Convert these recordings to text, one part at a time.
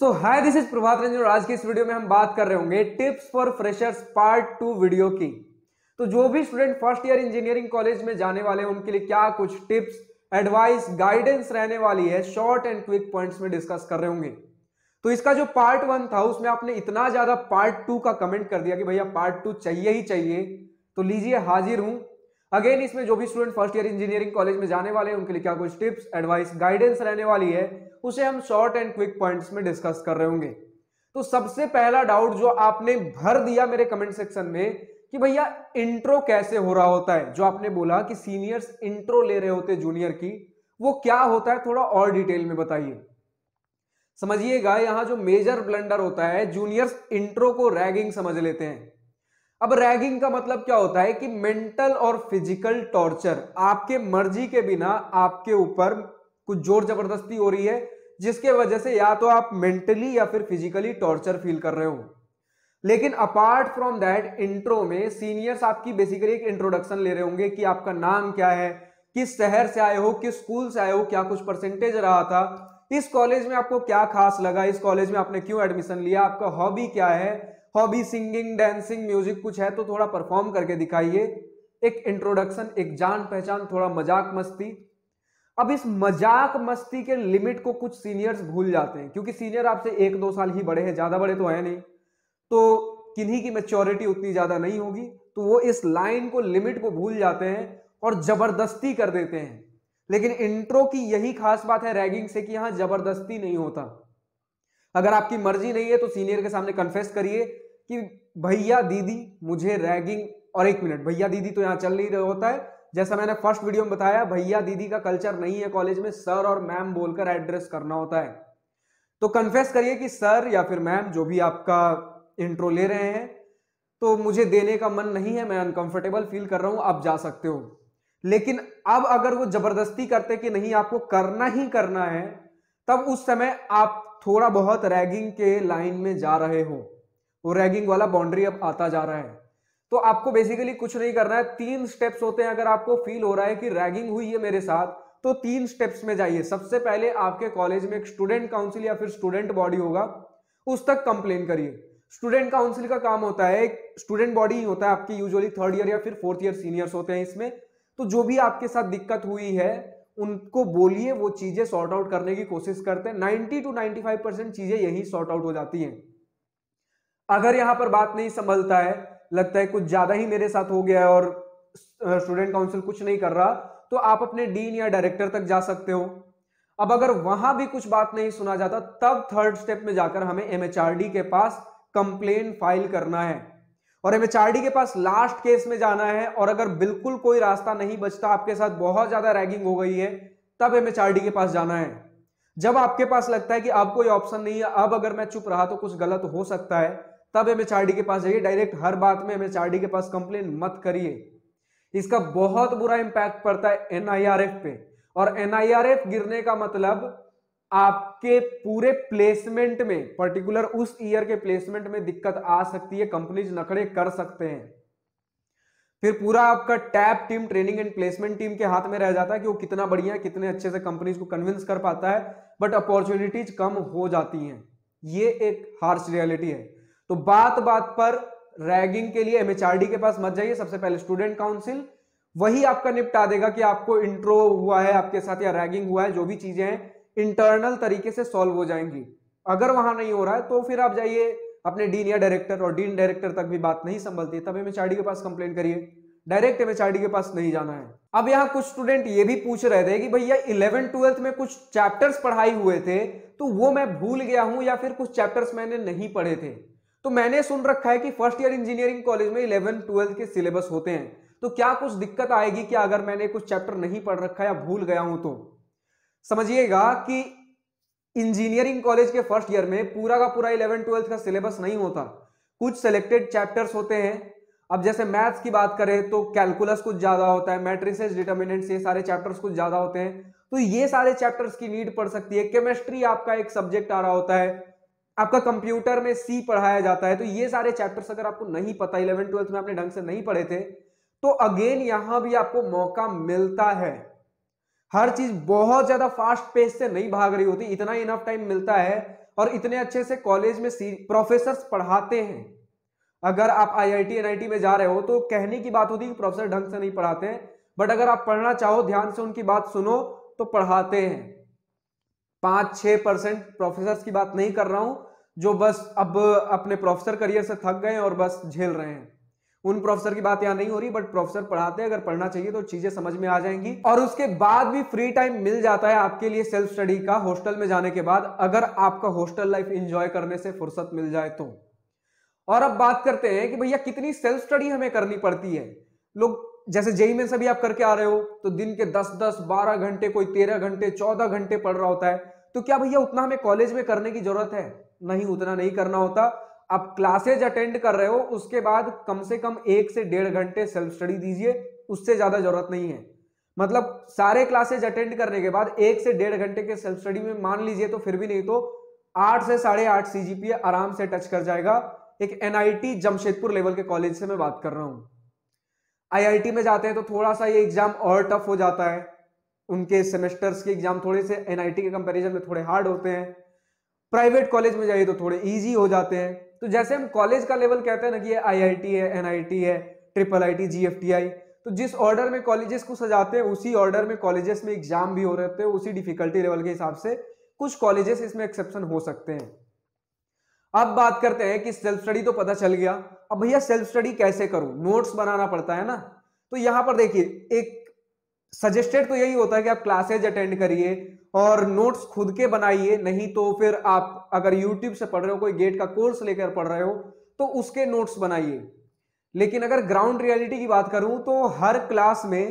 Hi this is Prabhat Ranjan और आज की इस वीडियो में हम बात कर रहे होंगे tips for freshers part 2 video की। तो जो भी student first year engineering college में जाने वाले हैं उनके लिए क्या कुछ टिप्स, एडवाइस, गाइडेंस रहने वाली है, शॉर्ट एंड क्विक पॉइंट्स में डिस्कस कर रहे होंगे। तो इसका जो पार्ट 1 था उसमें आपने इतना ज्यादा पार्ट 2 का कमेंट कर दिया कि भैया पार्ट 2 चाहिए ही चाहिए, तो लीजिए हाजिर हूं। अगेन इसमें जो भी student first year engineering college में जाने वाले हैं उनके लिए क्या कुछ टिप्स, एडवाइस, गाइडेंस रहने वाली है उसे हम शॉर्ट एंड क्विक पॉइंट्स में डिस्कस कर रहे होंगे। तो सबसे पहला डाउट जो आपने भर दिया मेरे कमेंट सेक्शन में कि भैया इंट्रो कैसे हो रहा होता है, जो आपने बोला कि सीनियर्स इंट्रो ले रहे होते जूनियर की, वो क्या होता है थोड़ा और डिटेल में बताइए। समझिएगा यहां जो मेजर ब्लंडर होता है, जूनियर्स इंट्रो को रैगिंग समझ लेते हैं। अब रैगिंग का मतलब क्या होता है कि मेंटल और फिजिकल टॉर्चर, आपके मर्जी के बिना आपके ऊपर कुछ जोर जबरदस्ती हो रही है जिसके वजह से या तो आप मेंटली या फिर फिजिकली टॉर्चर फील कर रहे हो। लेकिन अपार्ट फ्रॉम दैट इंट्रो में सीनियर्स आपकी बेसिकली एक इंट्रोडक्शन ले रहे होंगे कि आपका नाम क्या है, किस शहर से आए हो, किस स्कूल से आए हो, क्या कुछ परसेंटेज रहा था, इस कॉलेज में आपको क्या खास लगा, इस कॉलेज में आपने क्यों एडमिशन लिया, आपका हॉबी क्या है, हॉबी सिंगिंग, डांसिंग, म्यूजिक कुछ है तो थोड़ा परफॉर्म करके दिखाइए। एक इंट्रोडक्शन, एक जान पहचान, थोड़ा मजाक मस्ती। अब इस मजाक मस्ती के लिमिट को कुछ सीनियर्स भूल जाते हैं क्योंकि सीनियर आपसे 1-2 साल ही बड़े हैं, ज्यादा बड़े तो है नहीं, तो किन्हीं की मैच्योरिटी उतनी ज्यादा नहीं होगी, तो वो इस लाइन को, लिमिट को भूल जाते हैं और जबरदस्ती कर देते हैं। लेकिन इंट्रो की यही खास बात है रैगिंग से कि यहां जबरदस्ती नहीं होता। अगर आपकी मर्जी नहीं है तो सीनियर के सामने कन्फेस करिए कि भैया दीदी मुझे रैगिंग, और 1 मिनट, भैया दीदी तो यहां चल नहीं रहा होता है, जैसा मैंने फर्स्ट वीडियो में बताया भैया दीदी का कल्चर नहीं है कॉलेज में, सर और मैम बोलकर एड्रेस करना होता है। तो कन्फेस करिए कि सर या फिर मैम जो भी आपका इंट्रो ले रहे हैं तो मुझे देने का मन नहीं है, मैं अनकंफर्टेबल फील कर रहा हूं, आप जा सकते हो। लेकिन अब अगर वो जबरदस्ती करते कि नहीं आपको करना ही करना है, तब उस समय आप थोड़ा बहुत रैगिंग के लाइन में जा रहे हो, वो रैगिंग वाला बाउंड्री अब आता जा रहा है। तो आपको बेसिकली कुछ नहीं करना है, 3 स्टेप्स होते हैं। अगर आपको फील हो रहा है कि रैगिंग हुई है मेरे साथ तो 3 स्टेप्स में जाइए। सबसे पहले आपके कॉलेज में एक स्टूडेंट काउंसिल या फिर स्टूडेंट बॉडी होगा, उस तक कंप्लेन करिए। स्टूडेंट काउंसिल का काम होता है, एक स्टूडेंट बॉडी ही होता है आपकी, यूजुअली 3rd ईयर या फिर 4th ईयर सीनियर्स होते हैं इसमें। तो जो भी आपके साथ दिक्कत हुई है उनको बोलिए, वो चीजें सॉर्ट आउट करने की कोशिश करते हैं। 90 to 95% चीजें यही सॉर्ट आउट हो जाती हैं। अगर यहां पर बात नहीं संभलता है, लगता है कुछ ज्यादा ही मेरे साथ हो गया और स्टूडेंट काउंसिल कुछ नहीं कर रहा, तो आप अपने डीन या डायरेक्टर तक जा सकते हो। अब अगर वहां भी कुछ बात नहीं सुना जाता तब 3rd स्टेप में जाकर हमें एमएचआरडी के पास कंप्लेन फाइल करना है और एमएचआरडी के पास लास्ट केस में जाना है। और अगर बिल्कुल कोई रास्ता नहीं बचता, आपके साथ बहुत ज्यादा रैगिंग हो गई है, तब एमएचआरडी के पास जाना है। जब आपके पास लगता है कि अब कोई ऑप्शन नहीं है, अब अगर मैं चुप रहा तो कुछ गलत हो सकता है, तब एमएचआरडी के पास जाइए। डायरेक्ट हर बात में एमएचआरडी के पास कंप्लेन मत करिए, इसका बहुत बुरा इंपैक्ट पड़ता है एनआईआरएफ पे। और एनआईआरएफ गिरने का मतलब आपके पूरे प्लेसमेंट में, पर्टिकुलर उस ईयर के प्लेसमेंट में दिक्कत आ सकती है, कंपनीज नखरे कर सकते हैं। फिर पूरा आपका tap team, training and placement team के हाथ में रह जाता है कि वो कितना बढ़िया, कितने अच्छे से कंपनीज को कन्विंस कर पाता है, बट अपॉर्चुनिटीज कम हो जाती हैं। ये एक हार्श रियलिटी है। तो बात बात पर रैगिंग के लिए एमएचआरडी के पास मत जाइए, सबसे पहले स्टूडेंट काउंसिल, वही आपका निपटा देगा कि आपको इंट्रो हुआ है आपके साथ या रैगिंग हुआ है, जो भी चीजें हैं इंटरनल तरीके से सॉल्व हो जाएंगी। अगर वहां नहीं हो रहा है तो फिर आप जाइए अपने डीन या डायरेक्टर, और डीन डायरेक्टर तक भी बात नहीं संभलती तब एमएचआरडी के पास कंप्लेन करिए, डायरेक्ट एमएचआरडी के पास नहीं जाना है। अब यहाँ कुछ स्टूडेंट ये भी पूछ रहे थे कि भैया 11th-12th में कुछ चैप्टर्स पढ़ाई हुए थे तो वो मैं भूल गया हूं, या फिर कुछ चैप्टर्स मैंने नहीं पढ़े थे। तो मैंने सुन रखा है कि फर्स्ट ईयर इंजीनियरिंग कॉलेज में 11th-12th के सिलेबस होते हैं, तो क्या कुछ दिक्कत आएगी क्या अगर मैंने कुछ चैप्टर नहीं पढ़ रखा या भूल गया हूं? तो समझिएगा कि इंजीनियरिंग कॉलेज के फर्स्ट ईयर में पूरा का पूरा 11th-12th का सिलेबस नहीं होता, कुछ सिलेक्टेड चैप्टर्स होते हैं। अब जैसे मैथ्स की बात करें तो कैलकुलस कुछ ज्यादा होता है, मैट्रिसेस, डिटर्मिनेंट्स, ये सारे चैप्टर्स कुछ ज्यादा होते हैं, तो ये सारे चैप्टर्स की नीड पड़ सकती है। केमिस्ट्री आपका एक सब्जेक्ट आ रहा होता है, आपका कंप्यूटर में सी पढ़ाया जाता है, तो ये सारे चैप्टर्स अगर आपको नहीं पता, 11th-12th में आपने ढंग से नहीं पढ़े थे, तो अगेन यहां भी आपको मौका मिलता है। हर चीज बहुत ज्यादा फास्ट पेस से नहीं भाग रही होती, इतना इनफ टाइम मिलता है। और इतने अच्छे से कॉलेज में प्रोफेसर पढ़ाते हैं। अगर आप आईआईटी एनआईटी में जा रहे हो तो कहने की बात होती है कि प्रोफेसर ढंग से नहीं पढ़ाते हैं, बट अगर आप पढ़ना चाहो, ध्यान से उनकी बात सुनो तो पढ़ाते हैं। 5-6% प्रोफेसर की बात नहीं कर रहा हूं जो बस अब अपने प्रोफेसर करियर से थक गए और बस झेल रहे हैं, उन प्रोफेसर की बात यहां नहीं हो रही, बट प्रोफेसर पढ़ाते हैं। अगर पढ़ना चाहिए तो चीजें समझ में आ जाएंगी। और उसके बाद भी फ्री टाइम मिल जाता है आपके लिए सेल्फ स्टडी का हॉस्टल में जाने के बाद, अगर आपका हॉस्टल लाइफ एंजॉय करने से फुर्सत मिल जाए तो। और अब बात करते हैं कि भैया कितनी सेल्फ स्टडी हमें करनी पड़ती है। लोग जैसे जेईई में सभी आप करके आ रहे हो तो दिन के 10-10 12 घंटे, कोई 13 घंटे 14 घंटे पढ़ रहा होता है, तो क्या भैया उतना हमें कॉलेज में करने की जरूरत है? नहीं, उतना नहीं करना होता। आप क्लासेज अटेंड कर रहे हो, उसके बाद कम से कम 1 से 1.5 घंटे सेल्फ स्टडी दीजिए, उससे ज्यादा जरूरत नहीं है। मतलब सारे क्लासेज अटेंड करने के बाद 1 से 1.5 घंटे के सेल्फ स्टडी में मान लीजिए तो फिर भी नहीं तो 8 से 8.5 सीजीपीए आराम से टच कर जाएगा। एक एनआईटी जमशेदपुर लेवल के कॉलेज से मैं बात कर रहा हूं। आईआईटी में जाते हैं तो थोड़ा सा ये एग्जाम और टफ हो जाता है, उनके सेमेस्टर्स के एग्जाम थोड़े से एनआईटी के कंपैरिजन में थोड़े हार्ड होते हैं। प्राइवेट कॉलेज में जाइए तो थोड़े इजी हो जाते हैं। तो जैसे हम कॉलेज का लेवल कहते हैं ना कि ये आईआईटी है, एनआईटी है, ट्रिपल आईटी, जीएफटीआई, तो जिस ऑर्डर में कॉलेजेस को सजाते हैं उसी ऑर्डर में कॉलेजेस में एग्जाम भी हो रहे थे, उसी डिफिकल्टी लेवल के हिसाब से। कुछ कॉलेजेस इसमें एक्सेप्शन हो सकते हैं। अब बात करते हैं कि सेल्फ स्टडी तो पता चल गया, अब भैया सेल्फ स्टडी कैसे करूं? नोट्स बनाना पड़ता है ना। तो यहां पर देखिए, एक सजेस्टेड तो यही होता है कि आप क्लासेज अटेंड करिए और नोट्स खुद के बनाइए, नहीं तो फिर आप अगर यूट्यूब से पढ़ रहे हो, कोई गेट का कोर्स लेकर पढ़ रहे हो तो उसके नोट्स बनाइए। लेकिन अगर ग्राउंड रियलिटी की बात करूं तो हर क्लास में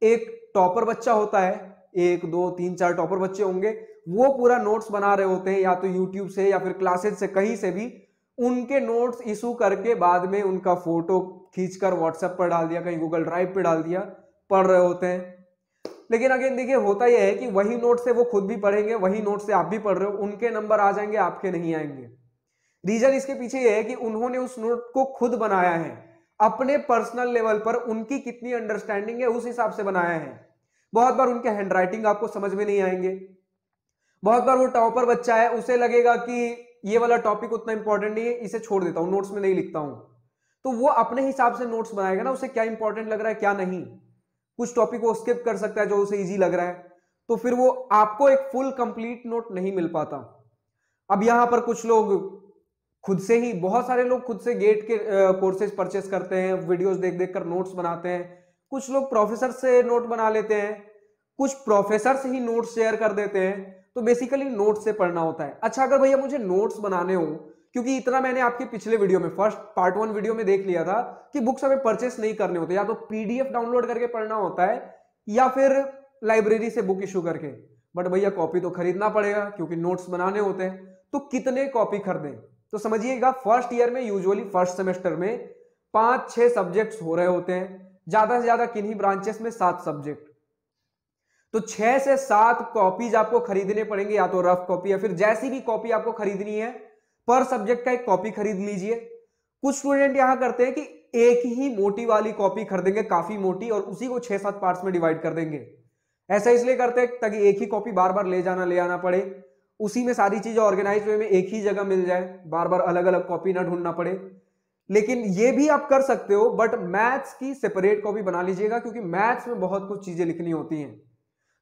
एक टॉपर बच्चा होता है, 1 2 3 4 टॉपर बच्चे होंगे, वो पूरा नोट्स बना रहे होते हैं, या तो यूट्यूब से या फिर क्लासेज से, कहीं से भी उनके नोट्स इशू करके बाद में उनका फोटो खींचकर व्हाट्सएप पर डाल दिया, कहीं गूगल ड्राइव पे डाल दिया, पढ़ रहे होते हैं। लेकिन अगेन देखिए, होता यह है कि वही नोट से वो खुद भी पढ़ेंगे, वही नोट से आप भी पढ़ रहे हो, उनके नंबर आ जाएंगे, आपके नहीं आएंगे। रीजन इसके पीछे यह है कि उन्होंने उस नोट को खुद बनाया है, अपने पर्सनल लेवल पर उनकी कितनी अंडरस्टैंडिंग है उस हिसाब से बनाया है। बहुत बार उनके हैंडराइटिंग आपको समझ में नहीं आएंगे, बहुत बार वो टॉपर बच्चा है, उसे लगेगा कि ये वाला टॉपिक उतना इंपॉर्टेंट नहीं है, इसे छोड़ देता हूं, नोट्स में नहीं लिखता हूं, तो वो अपने हिसाब से नोट्स बनाएगा ना, उसे क्या इंपॉर्टेंट लग रहा है क्या नहीं। कुछ टॉपिक वो स्किप कर सकता है जो उसे इजी लग रहा है, तो फिर वो आपको एक फुल कंप्लीट नोट नहीं मिल पाता। अब यहां पर कुछ लोग खुद से ही, बहुत सारे लोग खुद से गेट के कोर्सेज परचेस करते हैं, वीडियोस देख देख कर नोट्स बनाते हैं। कुछ लोग प्रोफेसर से नोट बना लेते हैं, कुछ प्रोफेसर से ही नोट्स शेयर कर देते हैं। तो बेसिकली नोट्स से पढ़ना होता है। अच्छा, अगर भैया मुझे नोट्स बनाने हो, क्योंकि इतना मैंने आपके पिछले वीडियो में, फर्स्ट पार्ट 1 वीडियो में देख लिया था कि बुक्स हमें परचेस नहीं करने होते, या तो पीडीएफ डाउनलोड करके पढ़ना होता है या फिर लाइब्रेरी से बुक इशू करके। बट भैया कॉपी तो खरीदना पड़ेगा क्योंकि नोट्स बनाने होते हैं। तो कितने कॉपी खरीदें? तो समझिएगा, फर्स्ट ईयर में यूजुअली फर्स्ट सेमेस्टर में 5-6 सब्जेक्ट्स हो रहे होते हैं, ज्यादा से ज्यादा किन्हीं ब्रांचेस में 7 सब्जेक्ट, तो 6 से 7 कॉपीज आपको खरीदने पड़ेंगे, या तो रफ कॉपी या फिर जैसी भी कॉपी आपको खरीदनी है, पर सब्जेक्ट का एक कॉपी खरीद लीजिए। कुछ स्टूडेंट यहां करते हैं कि एक ही मोटी वाली कॉपी खरीदेंगे, काफी मोटी, और उसी को 6-7 पार्ट्स में डिवाइड कर देंगे। ऐसा इसलिए करते हैं ताकि एक ही कॉपी बार बार ले आना पड़े, उसी में सारी चीजें ऑर्गेनाइज वे में एक ही जगह मिल जाए, बार बार अलग अलग कॉपी ना ढूंढना पड़े। लेकिन ये भी आप कर सकते हो, बट मैथ्स की सेपरेट कॉपी बना लीजिएगा, क्योंकि मैथ्स में बहुत कुछ चीजें लिखनी होती हैं,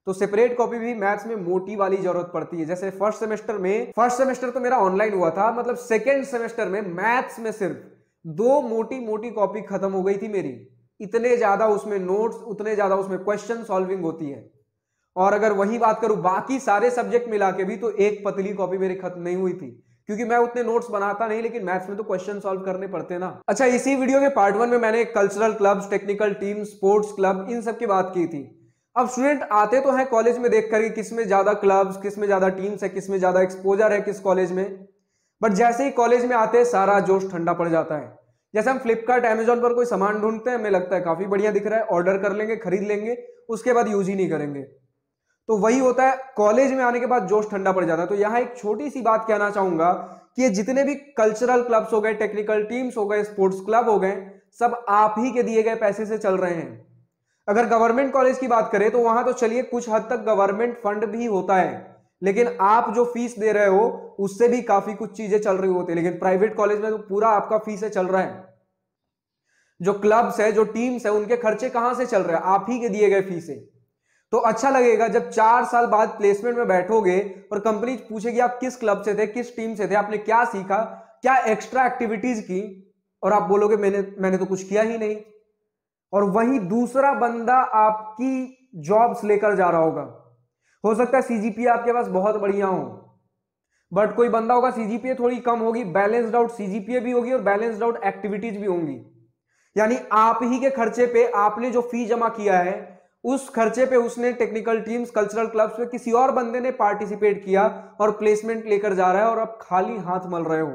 तो सेपरेट कॉपी भी मैथ्स में मोटी वाली जरूरत पड़ती है। जैसे फर्स्ट सेमेस्टर तो मेरा ऑनलाइन हुआ था, मतलब सेकेंड सेमेस्टर में मैथ्स में सिर्फ 2 मोटी मोटी कॉपी खत्म हो गई थी मेरी। इतने ज्यादा उसमें नोट्स, उतने ज्यादा उसमें क्वेश्चन सॉल्विंग होती है। और अगर वही बात करूं बाकी सारे सब्जेक्ट मिला के भी, तो एक पतली कॉपी मेरी खत्म नहीं हुई थी, क्योंकि मैं उतने नोट्स बनाता नहीं, लेकिन मैथ्स में तो क्वेश्चन सॉल्व करने पड़ते ना। अच्छा, इसी वीडियो के पार्ट 1 में मैंने cultural clubs, technical team, sports club, इन सब की बात की थी। अब स्टूडेंट आते तो हैं कॉलेज में देख कर किस में ज्यादा क्लब्स, किस में ज्यादा टीम्स है, किस में ज्यादा एक्सपोजर है किस कॉलेज में, बट जैसे ही कॉलेज में आते हैं सारा जोश ठंडा पड़ जाता है। जैसे हम फ्लिपकार्ट, अमेजॉन पर कोई सामान ढूंढते हैं, हमें लगता है काफी बढ़िया दिख रहा है, ऑर्डर कर लेंगे, खरीद लेंगे, उसके बाद यूज ही नहीं करेंगे। तो वही होता है, कॉलेज में आने के बाद जोश ठंडा पड़ जाता है। तो यहाँ एक छोटी सी बात कहना चाहूंगा कि ये जितने भी कल्चरल क्लब्स हो गए, टेक्निकल टीम्स हो गए, स्पोर्ट्स क्लब हो गए, सब आप ही के दिए गए पैसे से चल रहे हैं। अगर गवर्नमेंट कॉलेज की बात करें तो वहां तो चलिए कुछ हद तक गवर्नमेंट फंड भी होता है, लेकिन आप जो फीस दे रहे हो उससे भी काफी कुछ चीजें चल रही होती है। लेकिन प्राइवेट कॉलेज में तो पूरा आपका फीस है चल रहा है। जो क्लब्स है, जो टीम्स है, उनके खर्चे कहां से चल रहे हैं? आप ही के दिए गए फीस से। तो अच्छा लगेगा जब 4 साल बाद प्लेसमेंट में बैठोगे और कंपनी पूछेगी आप किस क्लब से थे, किस टीम से थे, आपने क्या सीखा, क्या एक्स्ट्रा एक्टिविटीज की, और आप बोलोगे मैंने तो कुछ किया ही नहीं। और वही दूसरा बंदा आपकी जॉब्स लेकर जा रहा होगा। हो सकता है सीजीपीए आपके पास बहुत बढ़िया हो, बट कोई बंदा होगा सीजीपीए थोड़ी कम होगी, बैलेंस्ड आउट सीजीपीए भी होगी और बैलेंस्ड आउट एक्टिविटीज भी होंगी। यानी आप ही के खर्चे पे आपने जो फी जमा किया है उस खर्चे पे उसने टेक्निकल टीम्स, कल्चरल क्लब्स में किसी और बंदे ने पार्टिसिपेट किया और प्लेसमेंट लेकर जा रहा है और आप खाली हाथ मल रहे हो।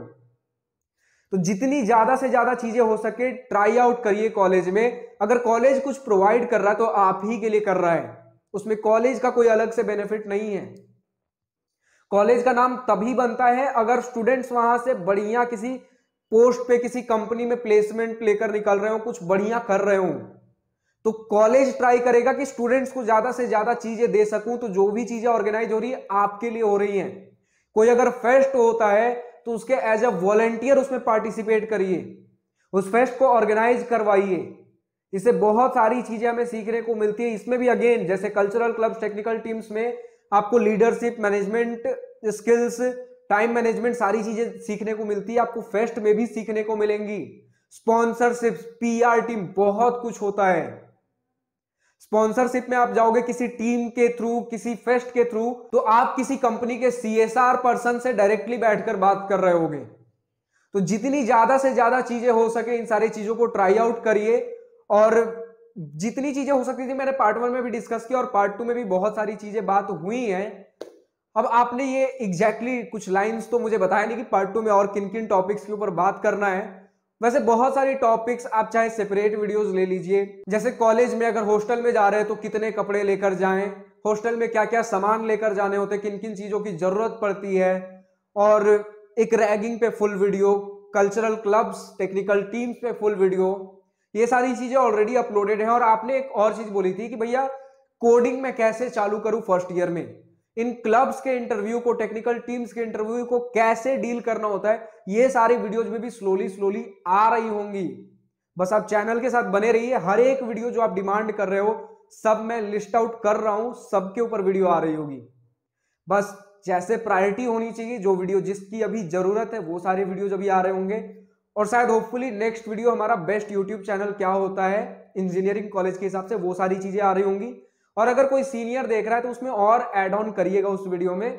तो जितनी ज्यादा से ज्यादा चीजें हो सके ट्राई आउट करिए कॉलेज में। अगर कॉलेज कुछ प्रोवाइड कर रहा है तो आप ही के लिए कर रहा है, उसमें कॉलेज का कोई अलग से बेनिफिट नहीं है। कॉलेज का नाम तभी बनता है अगर स्टूडेंट्स वहां से बढ़िया किसी पोस्ट पे किसी कंपनी में प्लेसमेंट लेकर निकल रहे हो, कुछ बढ़िया कर रहे हो। तो कॉलेज ट्राई करेगा कि स्टूडेंट्स को ज्यादा से ज्यादा चीजें दे सकूं, तो जो भी चीजें ऑर्गेनाइज हो रही है आपके लिए हो रही हैं। कोई अगर फेस्ट होता है तो उसके एज अ वॉलंटियर उसमें पार्टिसिपेट करिए, उस फेस्ट को ऑर्गेनाइज करवाइए। इससे बहुत सारी चीजें हमें सीखने को मिलती है। इसमें भी अगेन जैसे कल्चरल क्लब्स, टेक्निकल टीम्स में आपको leadership, management skills, time management सारी चीजें सीखने को मिलती है। आपको फेस्ट में भी सीखने को मिलेंगी। स्पॉन्सरशिप, पीआर टीम, बहुत कुछ होता है। स्पॉन्सरशिप में आप जाओगे किसी टीम के थ्रू, किसी फेस्ट के थ्रू, तो आप किसी कंपनी के सीएसआर पर्सन से डायरेक्टली बैठकर बात कर रहे होगे। तो जितनी ज्यादा से ज्यादा चीजें हो सके इन सारी चीजों को ट्राई आउट करिए। और जितनी चीजें हो सकती थी मैंने पार्ट 1 में भी डिस्कस किया और पार्ट 2 में भी बहुत सारी चीजें बात हुई हैं। अब आपने ये एग्जैक्टली कुछ लाइंस तो मुझे बताया नहीं कि पार्ट 2 में और किन किन टॉपिक्स के ऊपर बात करना है। वैसे बहुत सारी टॉपिक्स आप चाहे सेपरेट वीडियोस ले लीजिए। जैसे कॉलेज में अगर हॉस्टल में जा रहे हैं तो कितने कपड़े लेकर जाएं, हॉस्टल में क्या क्या सामान लेकर जाने होते हैं, किन किन चीजों की जरूरत पड़ती है, और एक रैगिंग पे full video, cultural clubs, technical teams पे फुल वीडियो, ये सारी चीजें ऑलरेडी अपलोडेड है। और आपने एक और चीज बोली थी कि भैया कोडिंग में कैसे चालू करूं फर्स्ट ईयर में, इन क्लब्स के इंटरव्यू को, टेक्निकल टीम्स के इंटरव्यू को कैसे डील करना होता है, ये सारी वीडियोज में भी स्लोली स्लोली आ रही होंगी। बस आप चैनल के साथ बने रहिए। हर एक वीडियो जो आप डिमांड कर रहे हो सब मैं लिस्ट आउट कर रहा हूं, सबके ऊपर वीडियो आ रही होगी। बस जैसे प्रायोरिटी होनी चाहिए, जो वीडियो जिसकी अभी जरूरत है वो सारे वीडियोज अभी आ रहे होंगे। और शायद होपफुली नेक्स्ट वीडियो हमारा बेस्ट यूट्यूब चैनल क्या होता है इंजीनियरिंग कॉलेज के हिसाब से, वो सारी चीजें आ रही होंगी। और अगर कोई सीनियर देख रहा है तो उसमें और ऐड ऑन करिएगा उस वीडियो में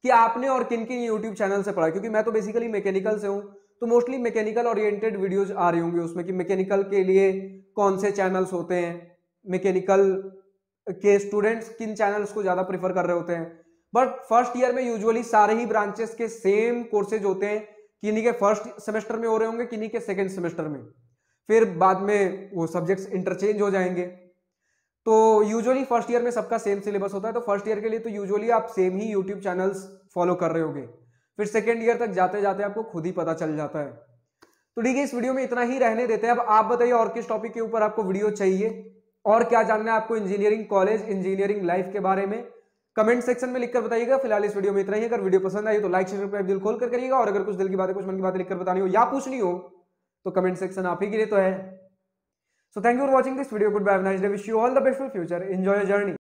कि आपने और किन किन यूट्यूब चैनल से पढ़ा। क्योंकि मैं तो बेसिकली मैकेनिकल से हूं, तो मोस्टली मैकेनिकल ओरिएंटेड वीडियोज आ रही होंगी उसमें कि मैकेनिकल के लिए कौन से चैनल्स होते हैं, मैकेनिकल के स्टूडेंट्स किन चैनल्स को ज्यादा प्रीफर कर रहे होते हैं। बट फर्स्ट ईयर में यूजुअली सारे ही ब्रांचेस के सेम कोर्सेज होते हैं, किन्हीं के फर्स्ट सेमेस्टर में हो रहे होंगे, किन्हीं के सेकेंड सेमेस्टर में, फिर बाद में वो सब्जेक्ट्स इंटरचेंज हो जाएंगे। तो यूजुअली फर्स्ट ईयर में सबका सेम सिलेबस होता है, तो फर्स्ट ईयर के लिए तो यूजुअली आप सेम ही यूट्यूब चैनल्स फॉलो कर रहे होंगे। फिर सेकेंड ईयर तक जाते जाते आपको खुद ही पता चल जाता है। तो ठीक है, इस वीडियो में इतना ही रहने देते हैं। अब आप बताइए और किस टॉपिक के ऊपर आपको वीडियो चाहिए और क्या जानना है आपको इंजीनियरिंग कॉलेज, इंजीनियरिंग लाइफ के बारे में, कमेंट सेक्शन में लिखकर बताइएगा। फिलहाल इस वीडियो में इतना ही। अगर वीडियो पसंद आई तो लाइक शेयर सब्सक्राइब दिल खोल कर करिएगा। और अगर कुछ दिल की बातें, कुछ मन की बातें लिखकर बतानी हो या पूछनी हो तो कमेंट सेक्शन आप ही के लिए तो है। So thank you for watching this video. Goodbye. Have a nice day. Wish you all the best for future. Enjoy your journey.